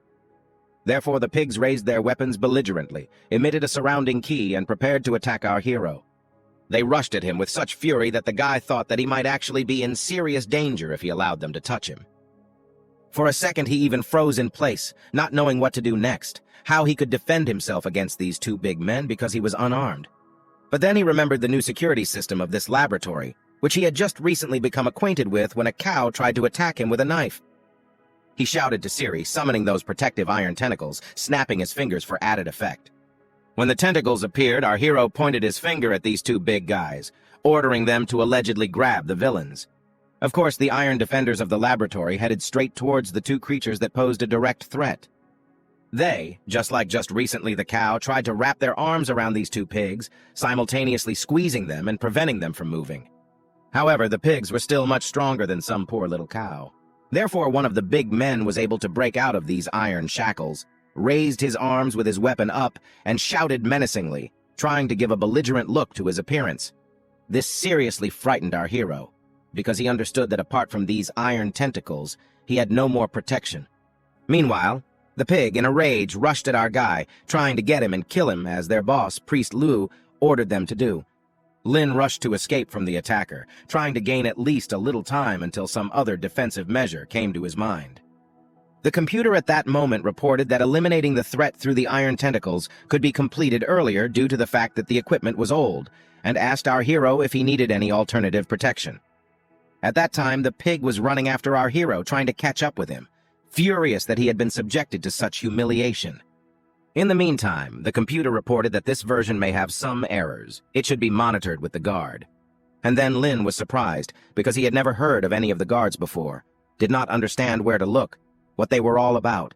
Therefore, the pigs raised their weapons belligerently, emitted a surrounding key, and prepared to attack our hero. They rushed at him with such fury that the guy thought that he might actually be in serious danger if he allowed them to touch him. For a second, he even froze in place, not knowing what to do next, how he could defend himself against these two big men because he was unarmed. But then he remembered the new security system of this laboratory, which he had just recently become acquainted with when a cow tried to attack him with a knife. He shouted to Siri, summoning those protective iron tentacles, snapping his fingers for added effect. When the tentacles appeared, our hero pointed his finger at these two big guys, ordering them to allegedly grab the villains. Of course, the iron defenders of the laboratory headed straight towards the two creatures that posed a direct threat. They, just recently the cow, tried to wrap their arms around these two pigs, simultaneously squeezing them and preventing them from moving. However, the pigs were still much stronger than some poor little cow. Therefore, one of the big men was able to break out of these iron shackles, raised his arms with his weapon up, and shouted menacingly, trying to give a belligerent look to his appearance. This seriously frightened our hero, because he understood that apart from these iron tentacles, he had no more protection. Meanwhile, the pig, in a rage, rushed at our guy, trying to get him and kill him as their boss, Priest Liu, ordered them to do. Lin rushed to escape from the attacker, trying to gain at least a little time until some other defensive measure came to his mind. The computer at that moment reported that eliminating the threat through the iron tentacles could be completed earlier due to the fact that the equipment was old, and asked our hero if he needed any alternative protection. At that time, the pig was running after our hero, trying to catch up with him, furious that he had been subjected to such humiliation. In the meantime, the computer reported that this version may have some errors. It should be monitored with the guard. And then Lin was surprised, because he had never heard of any of the guards before, did not understand where to look, what they were all about.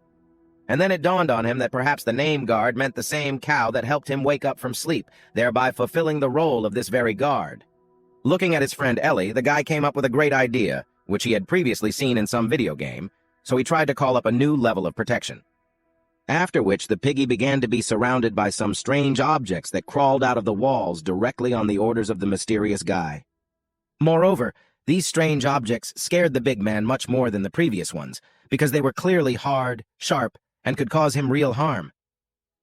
And then it dawned on him that perhaps the name guard meant the same cow that helped him wake up from sleep, thereby fulfilling the role of this very guard. Looking at his friend Ellie, the guy came up with a great idea, which he had previously seen in some video game, so he tried to call up a new level of protection. After which, the piggy began to be surrounded by some strange objects that crawled out of the walls directly on the orders of the mysterious guy. Moreover, these strange objects scared the big man much more than the previous ones, because they were clearly hard, sharp, and could cause him real harm.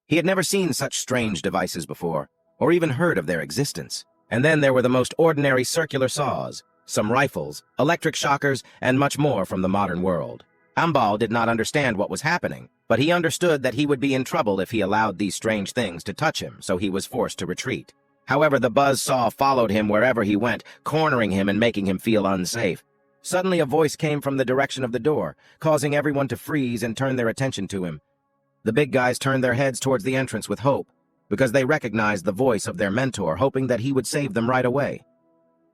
He had never seen such strange devices before, or even heard of their existence. And then there were the most ordinary circular saws, some rifles, electric shockers, and much more from the modern world. Ambal did not understand what was happening, but he understood that he would be in trouble if he allowed these strange things to touch him, so he was forced to retreat. However, the buzzsaw followed him wherever he went, cornering him and making him feel unsafe. Suddenly a voice came from the direction of the door, causing everyone to freeze and turn their attention to him. The big guys turned their heads towards the entrance with hope, because they recognized the voice of their mentor, hoping that he would save them right away.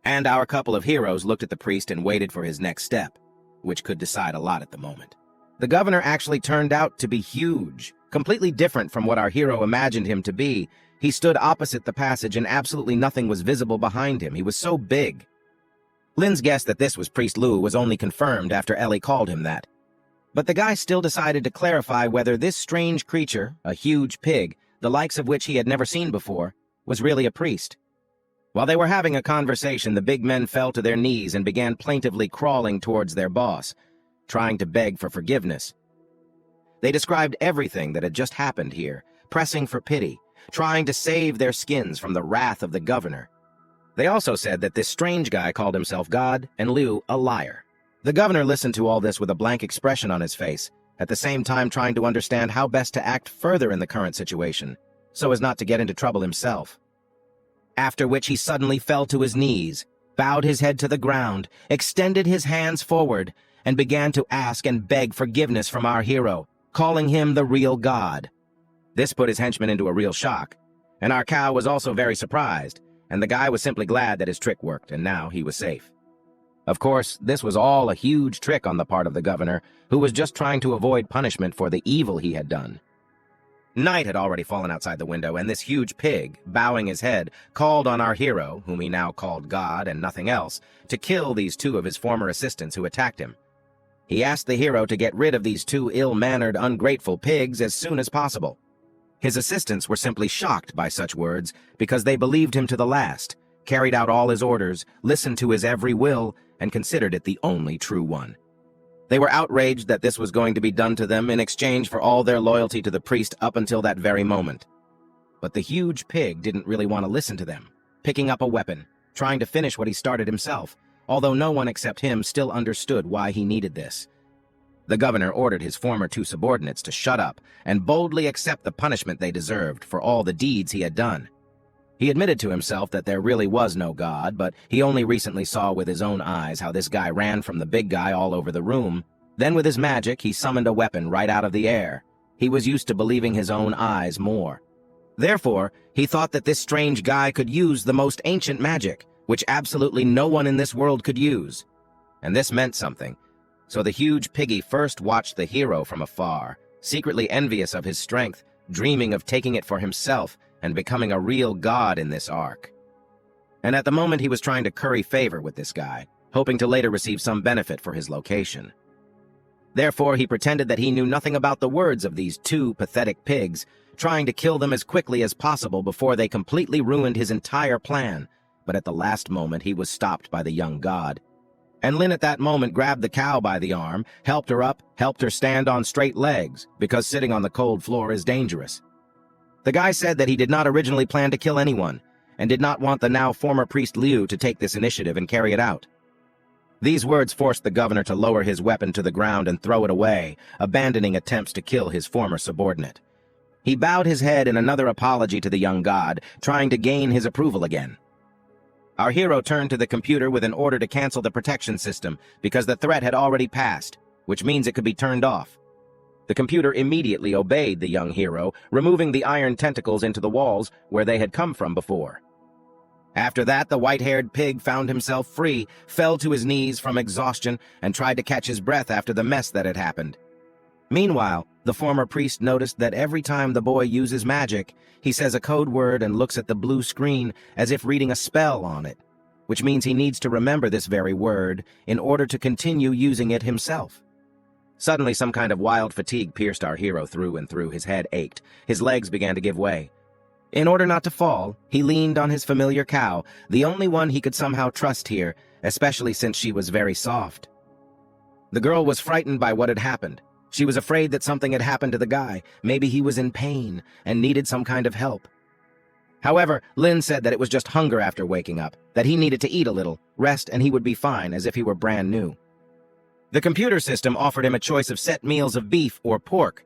And our couple of heroes looked at the priest and waited for his next step, which could decide a lot at the moment. The governor actually turned out to be huge, completely different from what our hero imagined him to be. He stood opposite the passage and absolutely nothing was visible behind him. He was so big. Lin's guess that this was Priest Lu was only confirmed after Ellie called him that. But the guy still decided to clarify whether this strange creature, a huge pig, the likes of which he had never seen before, was really a priest. While they were having a conversation, the big men fell to their knees and began plaintively crawling towards their boss, trying to beg for forgiveness. They described everything that had just happened here, pressing for pity, trying to save their skins from the wrath of the governor. They also said that this strange guy called himself God and Liu a liar. The governor listened to all this with a blank expression on his face, at the same time trying to understand how best to act further in the current situation, so as not to get into trouble himself. After which he suddenly fell to his knees, bowed his head to the ground, extended his hands forward, and began to ask and beg forgiveness from our hero, calling him the real God. This put his henchman into a real shock, and our cow was also very surprised, and the guy was simply glad that his trick worked, and now he was safe. Of course, this was all a huge trick on the part of the governor, who was just trying to avoid punishment for the evil he had done. Night had already fallen outside the window, and this huge pig, bowing his head, called on our hero, whom he now called God and nothing else, to kill these two of his former assistants who attacked him. He asked the hero to get rid of these two ill-mannered, ungrateful pigs as soon as possible. His assistants were simply shocked by such words because they believed him to the last, carried out all his orders, listened to his every will, and considered it the only true one. They were outraged that this was going to be done to them in exchange for all their loyalty to the priest up until that very moment. But the huge pig didn't really want to listen to them, picking up a weapon, trying to finish what he started himself, although no one except him still understood why he needed this. The governor ordered his former two subordinates to shut up and boldly accept the punishment they deserved for all the deeds he had done. He admitted to himself that there really was no God, but he only recently saw with his own eyes how this guy ran from the big guy all over the room. Then with his magic, he summoned a weapon right out of the air. He was used to believing his own eyes more. Therefore, he thought that this strange guy could use the most ancient magic, which absolutely no one in this world could use. And this meant something. So the huge piggy first watched the hero from afar, secretly envious of his strength, dreaming of taking it for himself and becoming a real god in this arc. And at the moment he was trying to curry favor with this guy, hoping to later receive some benefit for his location. Therefore, he pretended that he knew nothing about the words of these two pathetic pigs, trying to kill them as quickly as possible before they completely ruined his entire plan. But at the last moment, he was stopped by the young god. And Lin at that moment grabbed the cow by the arm, helped her up, helped her stand on straight legs, because sitting on the cold floor is dangerous. The guy said that he did not originally plan to kill anyone, and did not want the now former priest Liu to take this initiative and carry it out. These words forced the governor to lower his weapon to the ground and throw it away, abandoning attempts to kill his former subordinate. He bowed his head in another apology to the young god, trying to gain his approval again. Our hero turned to the computer with an order to cancel the protection system because the threat had already passed, which means it could be turned off. The computer immediately obeyed the young hero, removing the iron tentacles into the walls where they had come from before. After that, the white-haired pig found himself free, fell to his knees from exhaustion, and tried to catch his breath after the mess that had happened. Meanwhile, the former priest noticed that every time the boy uses magic, he says a code word and looks at the blue screen as if reading a spell on it, which means he needs to remember this very word in order to continue using it himself. Suddenly, some kind of wild fatigue pierced our hero through and through. His head ached. His legs began to give way. In order not to fall, he leaned on his familiar cow, the only one he could somehow trust here, especially since she was very soft. The girl was frightened by what had happened. She was afraid that something had happened to the guy. Maybe he was in pain and needed some kind of help. However, Lin said that it was just hunger after waking up, that he needed to eat a little, rest, and he would be fine, as if he were brand new. The computer system offered him a choice of set meals of beef or pork.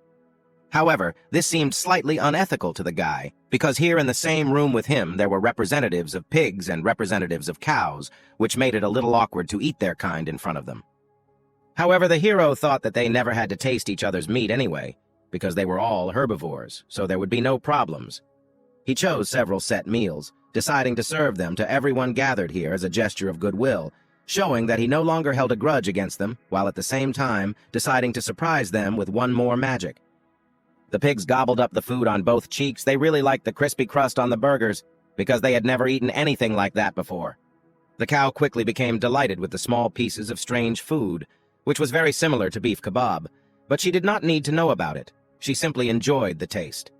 However, this seemed slightly unethical to the guy, because here in the same room with him there were representatives of pigs and representatives of cows, which made it a little awkward to eat their kind in front of them. However, the hero thought that they never had to taste each other's meat anyway, because they were all herbivores, so there would be no problems. He chose several set meals, deciding to serve them to everyone gathered here as a gesture of goodwill, showing that he no longer held a grudge against them, while at the same time deciding to surprise them with one more magic. The pigs gobbled up the food on both cheeks. They really liked the crispy crust on the burgers, because they had never eaten anything like that before. The cow quickly became delighted with the small pieces of strange food, which was very similar to beef kebab, but she did not need to know about it. She simply enjoyed the taste.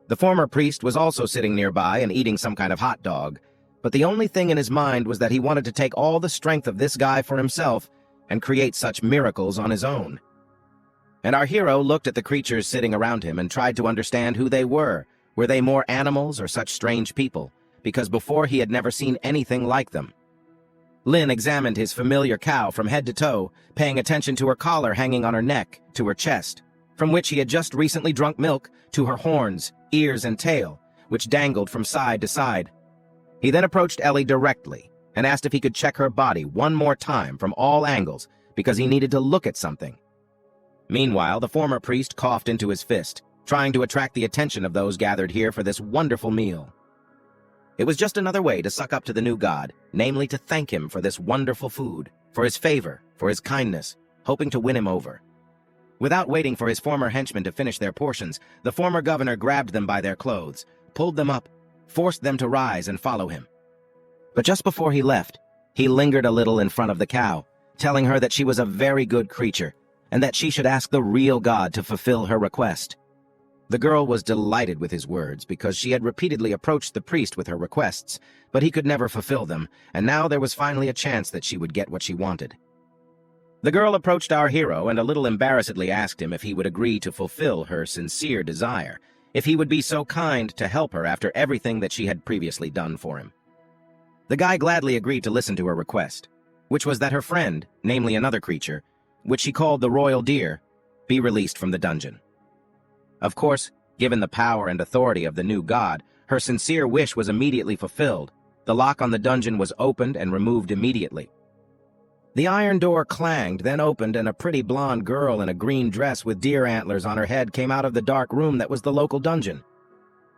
The former priest was also sitting nearby and eating some kind of hot dog, but the only thing in his mind was that he wanted to take all the strength of this guy for himself and create such miracles on his own. And our hero looked at the creatures sitting around him and tried to understand who they were. Were they more animals or such strange people? Because before he had never seen anything like them. Lin examined his familiar cow from head to toe, paying attention to her collar hanging on her neck, to her chest, from which he had just recently drunk milk, to her horns, ears, and tail, which dangled from side to side. He then approached Ellie directly and asked if he could check her body one more time from all angles, because he needed to look at something. Meanwhile, the former priest coughed into his fist, trying to attract the attention of those gathered here for this wonderful meal. It was just another way to suck up to the new god, namely to thank him for this wonderful food, for his favor, for his kindness, hoping to win him over. Without waiting for his former henchmen to finish their portions, the former governor grabbed them by their clothes, pulled them up, forced them to rise and follow him. But just before he left, he lingered a little in front of the cow, telling her that she was a very good creature, and that she should ask the real god to fulfill her request. The girl was delighted with his words because she had repeatedly approached the priest with her requests, but he could never fulfill them, and now there was finally a chance that she would get what she wanted. The girl approached our hero and a little embarrassedly asked him if he would agree to fulfill her sincere desire, if he would be so kind to help her after everything that she had previously done for him. The guy gladly agreed to listen to her request, which was that her friend, namely another creature, which she called the royal deer, be released from the dungeon. Of course, given the power and authority of the new god, her sincere wish was immediately fulfilled. The lock on the dungeon was opened and removed immediately. The iron door clanged, then opened, and a pretty blonde girl in a green dress with deer antlers on her head came out of the dark room that was the local dungeon.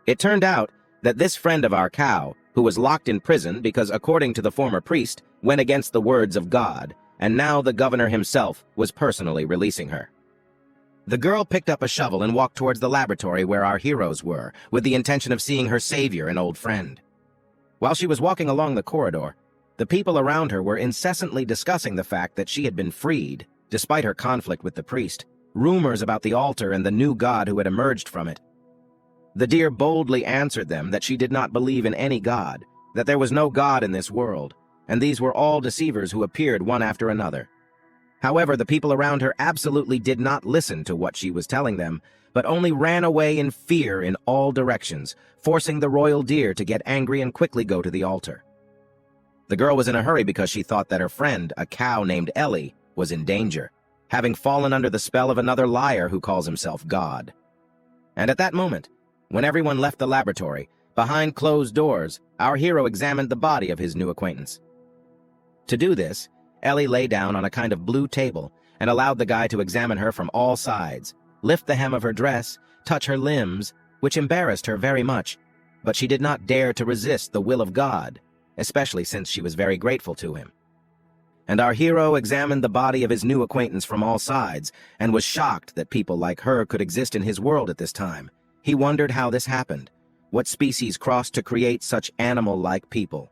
It turned out that this friend of our cow, who was locked in prison because, according to the former priest, went against the words of God, and now the governor himself was personally releasing her. The girl picked up a shovel and walked towards the laboratory where our heroes were, with the intention of seeing her savior and old friend. While she was walking along the corridor, the people around her were incessantly discussing the fact that she had been freed, despite her conflict with the priest, rumors about the altar and the new god who had emerged from it. The deer boldly answered them that she did not believe in any god, that there was no god in this world, and these were all deceivers who appeared one after another. However, the people around her absolutely did not listen to what she was telling them, but only ran away in fear in all directions, forcing the royal deer to get angry and quickly go to the altar. The girl was in a hurry because she thought that her friend, a cow named Ellie, was in danger, having fallen under the spell of another liar who calls himself God. And at that moment, when everyone left the laboratory, behind closed doors, our hero examined the body of his new acquaintance. To do this, Ellie lay down on a kind of blue table and allowed the guy to examine her from all sides, lift the hem of her dress, touch her limbs, which embarrassed her very much, but she did not dare to resist the will of God, especially since she was very grateful to him. And our hero examined the body of his new acquaintance from all sides and was shocked that people like her could exist in his world at this time. He wondered how this happened. What species crossed to create such animal-like people?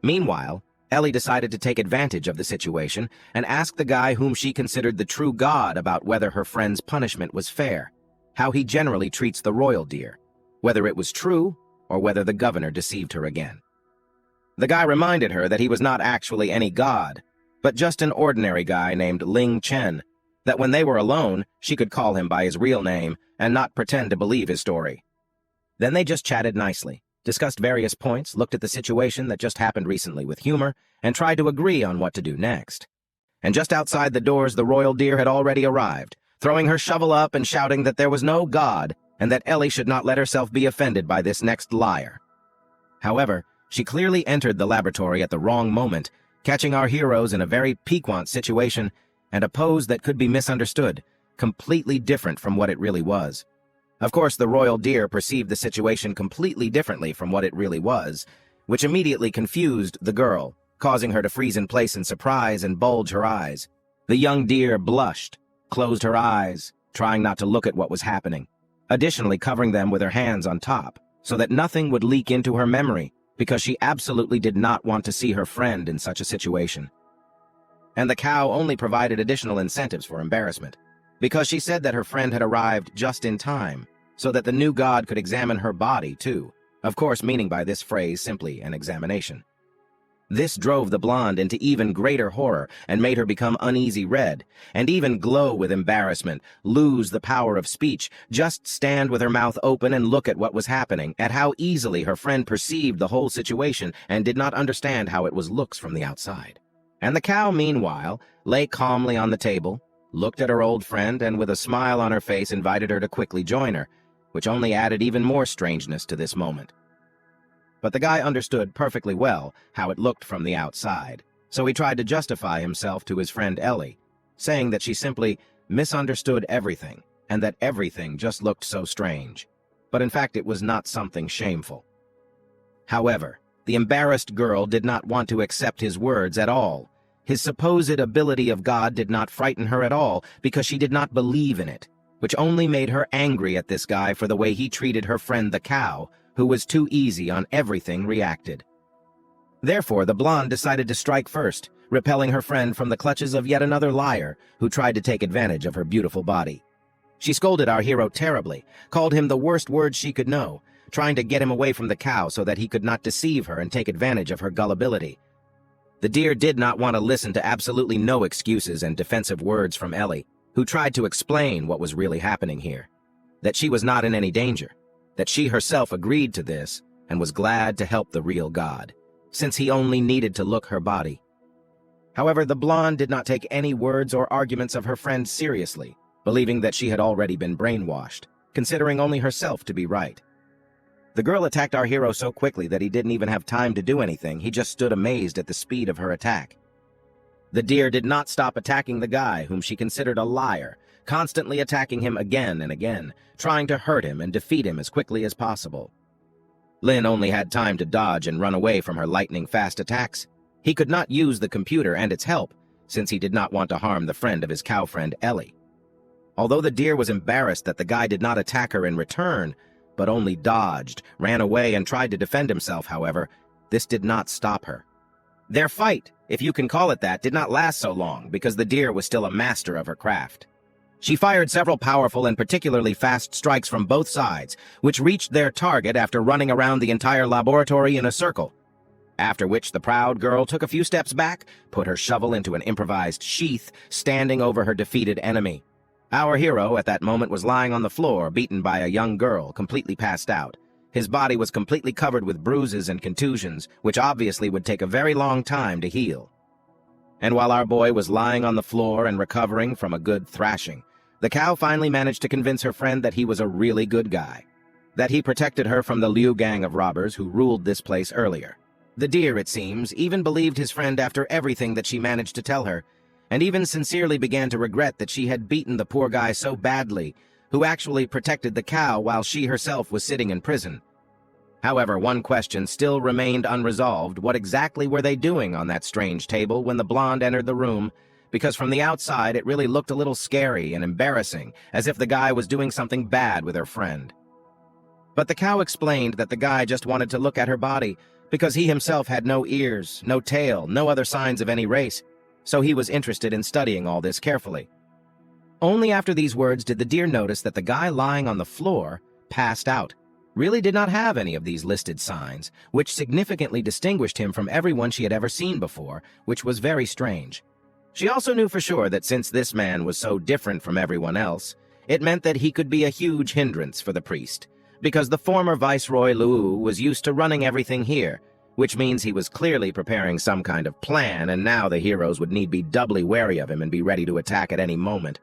Meanwhile, Ellie decided to take advantage of the situation and ask the guy whom she considered the true god about whether her friend's punishment was fair, how he generally treats the royal deer, whether it was true or whether the governor deceived her again. The guy reminded her that he was not actually any god, but just an ordinary guy named Ling Chen, that when they were alone, she could call him by his real name and not pretend to believe his story. Then they just chatted nicely, discussed various points, looked at the situation that just happened recently with humor, and tried to agree on what to do next. And just outside the doors, the royal deer had already arrived, throwing her shovel up and shouting that there was no god and that Ellie should not let herself be offended by this next liar. However, she clearly entered the laboratory at the wrong moment, catching our heroes in a very piquant situation and a pose that could be misunderstood, completely different from what it really was. Of course, the royal deer perceived the situation completely differently from what it really was, which immediately confused the girl, causing her to freeze in place in surprise and bulge her eyes. The young deer blushed, closed her eyes, trying not to look at what was happening, additionally covering them with her hands on top, so that nothing would leak into her memory, because she absolutely did not want to see her friend in such a situation. And the cow only provided additional incentives for embarrassment, because she said that her friend had arrived just in time, so that the new god could examine her body too, of course meaning by this phrase simply an examination. This drove the blonde into even greater horror and made her become uneasy red, and even glow with embarrassment, lose the power of speech, just stand with her mouth open and look at what was happening, at how easily her friend perceived the whole situation and did not understand how it was looks from the outside. And the cow, meanwhile, lay calmly on the table, looked at her old friend, and with a smile on her face invited her to quickly join her, which only added even more strangeness to this moment. But the guy understood perfectly well how it looked from the outside, so he tried to justify himself to his friend Ellie, saying that she simply misunderstood everything, and that everything just looked so strange. But in fact, it was not something shameful. However, the embarrassed girl did not want to accept his words at all. His supposed ability of God did not frighten her at all, because she did not believe in it, which only made her angry at this guy for the way he treated her friend the cow, who was too easy on everything reacted. Therefore, the blonde decided to strike first, repelling her friend from the clutches of yet another liar who tried to take advantage of her beautiful body. She scolded our hero terribly, called him the worst words she could know, trying to get him away from the cow so that he could not deceive her and take advantage of her gullibility. The deer did not want to listen to absolutely no excuses and defensive words from Ellie, who tried to explain what was really happening here, that she was not in any danger, that she herself agreed to this and was glad to help the real god, since he only needed to look her body. However, the blonde did not take any words or arguments of her friend seriously, believing that she had already been brainwashed, considering only herself to be right. The girl attacked our hero so quickly that he didn't even have time to do anything. He just stood amazed at the speed of her attack. The deer did not stop attacking the guy whom she considered a liar, constantly attacking him again and again, trying to hurt him and defeat him as quickly as possible. Lin only had time to dodge and run away from her lightning-fast attacks. He could not use the computer and its help, since he did not want to harm the friend of his cow friend Ellie. Although the deer was embarrassed that the guy did not attack her in return, but only dodged, ran away, and tried to defend himself, however, this did not stop her. Their fight, if you can call it that, did not last so long because the deer was still a master of her craft. She fired several powerful and particularly fast strikes from both sides, which reached their target after running around the entire laboratory in a circle. After which the proud girl took a few steps back, put her shovel into an improvised sheath, standing over her defeated enemy. Our hero at that moment was lying on the floor, beaten by a young girl, completely passed out, His body was completely covered with bruises and contusions, which obviously would take a very long time to heal. And while our boy was lying on the floor and recovering from a good thrashing, the cow finally managed to convince her friend that he was a really good guy, that he protected her from the Liu gang of robbers who ruled this place earlier. The deer, it seems, even believed his friend after everything that she managed to tell her, and even sincerely began to regret that she had beaten the poor guy so badly, who actually protected the cow while she herself was sitting in prison. However, one question still remained unresolved. What exactly were they doing on that strange table when the blonde entered the room? Because from the outside it really looked a little scary and embarrassing, as if the guy was doing something bad with her friend. But the cow explained that the guy just wanted to look at her body, because he himself had no ears, no tail, no other signs of any race, so he was interested in studying all this carefully. Only after these words did the deer notice that the guy lying on the floor, passed out, really did not have any of these listed signs, which significantly distinguished him from everyone she had ever seen before, which was very strange. She also knew for sure that since this man was so different from everyone else, it meant that he could be a huge hindrance for the priest, because the former Viceroy Luo was used to running everything here, which means he was clearly preparing some kind of plan, and now the heroes would need be doubly wary of him and be ready to attack at any moment.